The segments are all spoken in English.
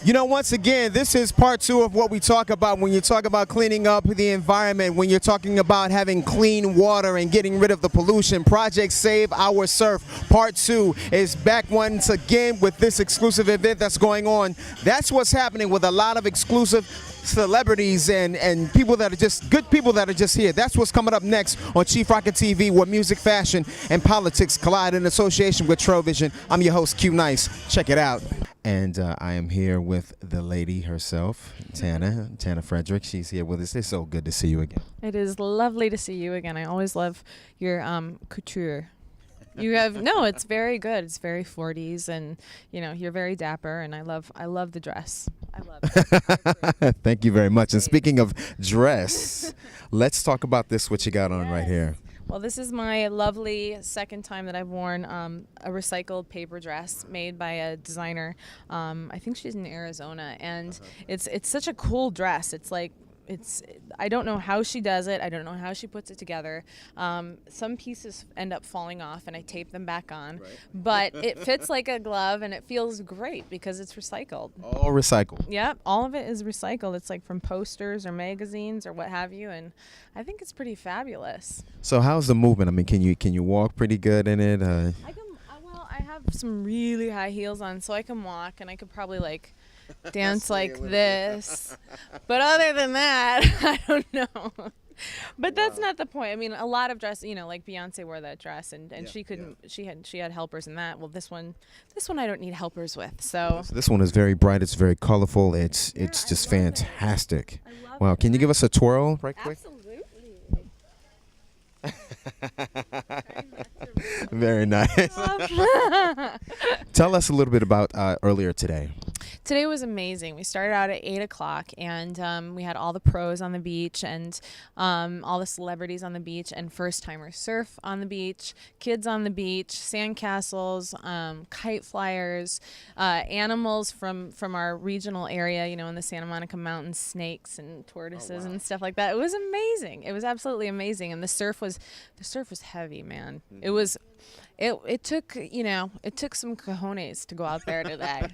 You know, once again, this is part two of what we talk about when you talk about cleaning up the environment, when you're talking about having clean water and getting rid of the pollution. Project Save Our Surf Part 2 is back once again with this exclusive event that's going on. That's what's happening with a lot of exclusive celebrities and people that are just good people that are just here. That's what's coming up next on Chief Rocket TV, where music, fashion, and politics collide in association with Trovision. I'm your host, Q Nice. Check it out. And I am here with the lady herself, Tana Frederick. She's here with us. It's so good to see you again. It is lovely to see you again. I always love your couture. You have it's very good. It's very 40s, and you're very dapper, and I love the dress. I love it. Thank you very much. And speaking of dress, let's talk about this. What you got on right here? Well, this is my lovely second time that I've worn a recycled paper dress made by a designer. I think she's in Arizona, and it's such a cool dress. I don't know how she does it. I don't know how she puts it together. Some pieces end up falling off, and I tape them back on. Right. But it fits like a glove, and it feels great because it's recycled. All recycled. Yep, all of it is recycled. It's like from posters or magazines or what have you, and I think it's pretty fabulous. So how's the movement? I mean, can you walk pretty good in it? I have some really high heels on, so I can walk, and I could probably dance like this. But other than that, I don't know. But that's not the point. I mean, a lot of dresses, like Beyonce wore that dress, and she couldn't. Yeah. She had helpers in that. Well, this one I don't need helpers with. So this one is very bright. It's very colorful. It's just fantastic. Wow, can you give us a twirl right quick? Absolutely. Very nice. Tell us a little bit about earlier today. Today was amazing. We started out at 8 o'clock, and we had all the pros on the beach, and all the celebrities on the beach, and first-timers surf on the beach, kids on the beach, sandcastles, kite flyers, animals from our regional area, in the Santa Monica Mountains, snakes and tortoises and stuff like that. It was amazing. It was absolutely amazing, and the surf was heavy, man. Mm-hmm. It took some cojones to go out there today.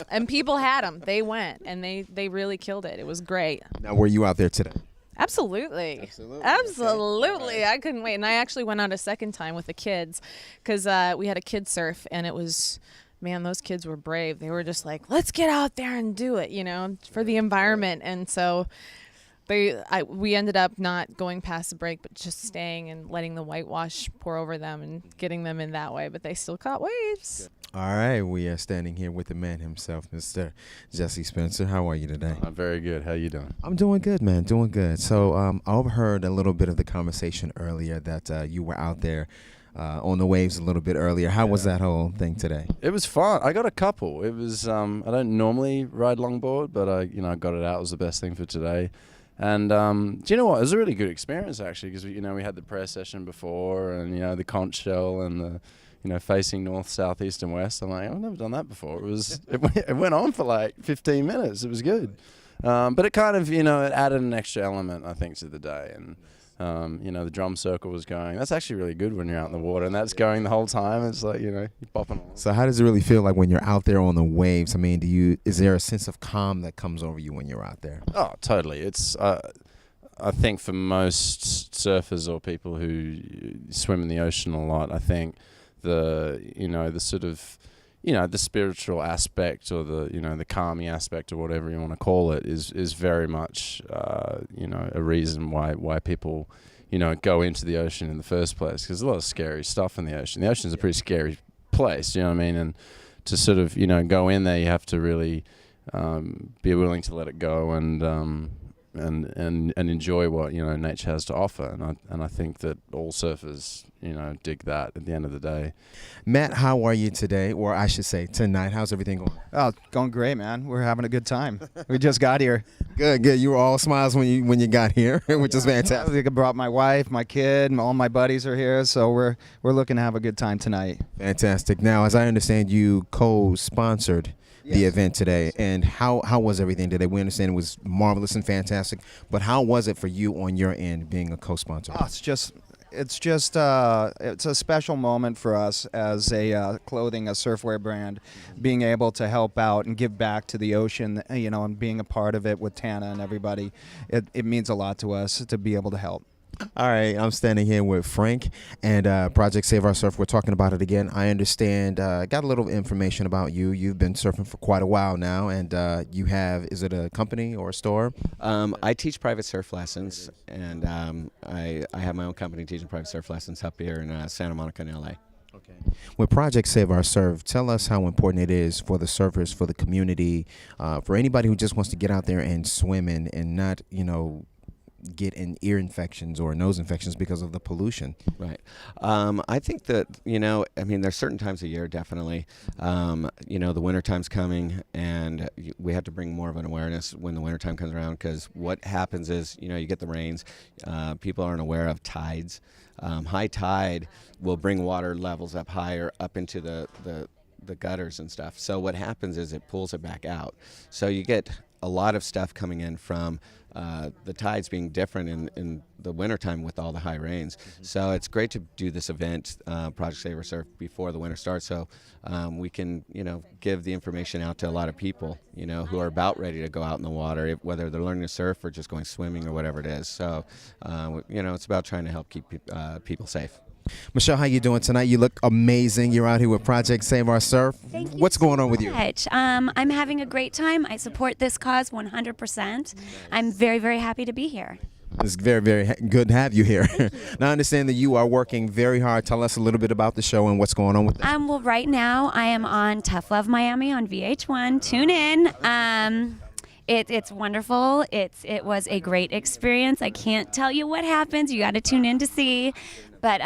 And people had them. They went, and they really killed it. It was great. Now, were you out there today? Absolutely. Okay. I couldn't wait. And I actually went out a second time with the kids because we had a kids surf, and it was, man, those kids were brave. They were just like, let's get out there and do it, for the environment. And so we ended up not going past the break, but just staying and letting the whitewash pour over them and getting them in that way. But they still caught waves. All right, we are standing here with the man himself, Mr. Jesse Spencer. How are you today? I'm very good. How you doing? I'm doing good, man. Doing good. So I overheard a little bit of the conversation earlier that you were out there on the waves a little bit earlier. How was that whole thing today? It was fun. I got a couple. It was I don't normally ride longboard, but I got it out. It was the best thing for today. And do you know what? It was a really good experience, actually, because we had the prayer session before, and the conch shell and the facing north, south, east, and west. I'm like, I've never done that before. It went on for 15 minutes. It was good, but it kind of it added an extra element, I think, to the day. And the drum circle was going. That's actually really good when you're out in the water, and that's going the whole time. It's like you're popping along. So how does it really feel like when you're out there on the waves? I mean, is there a sense of calm that comes over you when you're out there? Oh, totally. It's I think for most surfers or people who swim in the ocean a lot, I think the sort of the spiritual aspect, or the calming aspect, or whatever you want to call it, is very much a reason why people go into the ocean in the first place, because there's a lot of scary stuff in the ocean. The ocean's a pretty scary place, you know what I mean? And to sort of go in there, you have to really be willing to let it go, and and enjoy what nature has to offer. And I think that all surfers dig that at the end of the day. Matt, how are you today, or I should say tonight? How's everything going? Oh, going great, man. We're having a good time. We just got here. Good. You were all smiles when you got here, which is fantastic. I brought my wife, my kid, and all my buddies are here, so we're looking to have a good time tonight. Fantastic. Now, as I understand, you co-sponsored the event today, and how was everything today? We understand it was marvelous and fantastic, but how was it for you on your end, being a co-sponsor? Oh, it's a special moment for us as a surfwear brand, being able to help out and give back to the ocean, and being a part of it with Tana and everybody. It means a lot to us to be able to help. All right, I'm standing here with Frank and Project Save Our Surf. We're talking about it again. I understand, got a little information about you. You've been surfing for quite a while now, and you have, is it a company or a store? I teach private surf lessons, and I have my own company teaching private surf lessons up here in Santa Monica in LA. Okay. With Project Save Our Surf, tell us how important it is for the surfers, for the community, for anybody who just wants to get out there and swim and not, get ear infections or nose infections because of the pollution. Right. I think that, there's certain times of year, definitely. The winter time's coming, and we have to bring more of an awareness when the winter time comes around, because what happens is, you get the rains. People aren't aware of tides. High tide will bring water levels up higher, up into the gutters and stuff. So what happens is it pulls it back out. So you get a lot of stuff coming in from the tides being different in the wintertime with all the high rains. So it's great to do this event, Project Save Our Surf, before the winter starts, so we can, give the information out to a lot of people, who are about ready to go out in the water, whether they're learning to surf or just going swimming or whatever it is. So, it's about trying to help keep people safe. Michelle, how you doing tonight? You look amazing. You're out here with Project Save Our Surf. Thank you What's going so on with you? much. I'm having a great time. I support this cause 100%. I'm very, very happy to be here. It's very, very good to have you here. Now, I understand that you are working very hard. Tell us a little bit about the show and what's going on with it. Well, right now I am on Tough Love Miami on VH1. Tune in. It's wonderful. It was a great experience. I can't tell you what happens. You got to tune in to see. But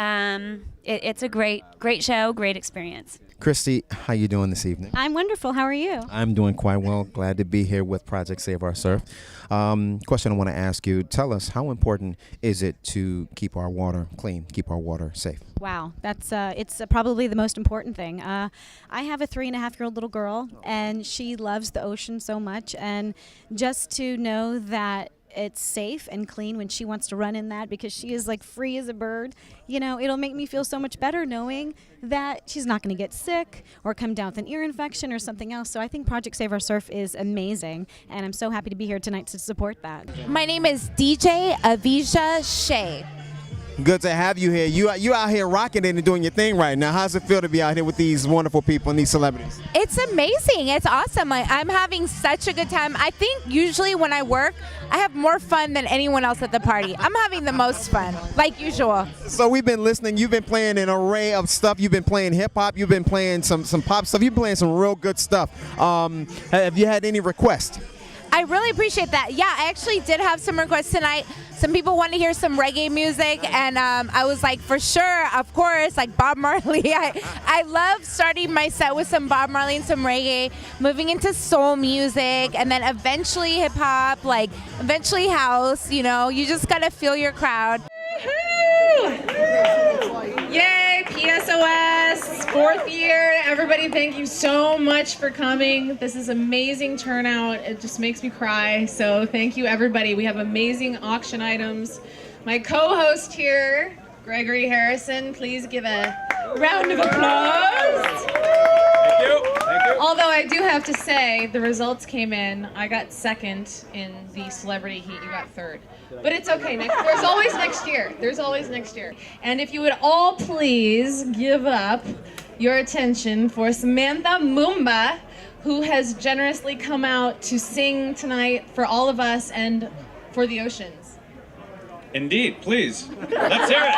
it's a great show, great experience. Christy, how you doing this evening? I'm wonderful. How are you? I'm doing quite well. Glad to be here with Project Save Our Surf. Question I want to ask you, tell us, how important is it to keep our water clean, keep our water safe? Wow, that's it's probably the most important thing. I have a 3.5-year-old little girl, and she loves the ocean so much, and just to know that it's safe and clean when she wants to run in that, because she is like free as a bird, it'll make me feel so much better knowing that she's not going to get sick or come down with an ear infection or something else. So I think Project Save Our Surf is amazing, and I'm so happy to be here tonight to support that. My name is DJ Avisha Shea. Good to have you here. You out here rocking it and doing your thing right now. How's it feel to be out here with these wonderful people and these celebrities? It's amazing. It's awesome. I'm having such a good time. I think usually when I work, I have more fun than anyone else at the party. I'm having the most fun, like usual. So we've been listening. You've been playing an array of stuff. You've been playing hip hop. You've been playing some pop stuff. You've been playing some real good stuff. Have you had any requests? I really appreciate that. Yeah, I actually did have some requests tonight. Some people want to hear some reggae music, and I was like, for sure, of course, like Bob Marley. I love starting my set with some Bob Marley and some reggae, moving into soul music, and then eventually hip hop, like eventually house. You just gotta feel your crowd. Yay, PSOS, 4th year. Everybody, thank you so much for coming. This is amazing turnout. It just makes me cry. So thank you, everybody. We have amazing auction items. My co-host here, Gregory Harrison, please give a round of applause. Thank you. Although I do have to say, the results came in. I got second in the celebrity heat. You got third. But it's okay. There's always next year. There's always next year. And if you would all please give up your attention for Samantha Mumba, who has generously come out to sing tonight for all of us and for the oceans. Indeed, please. Let's hear it.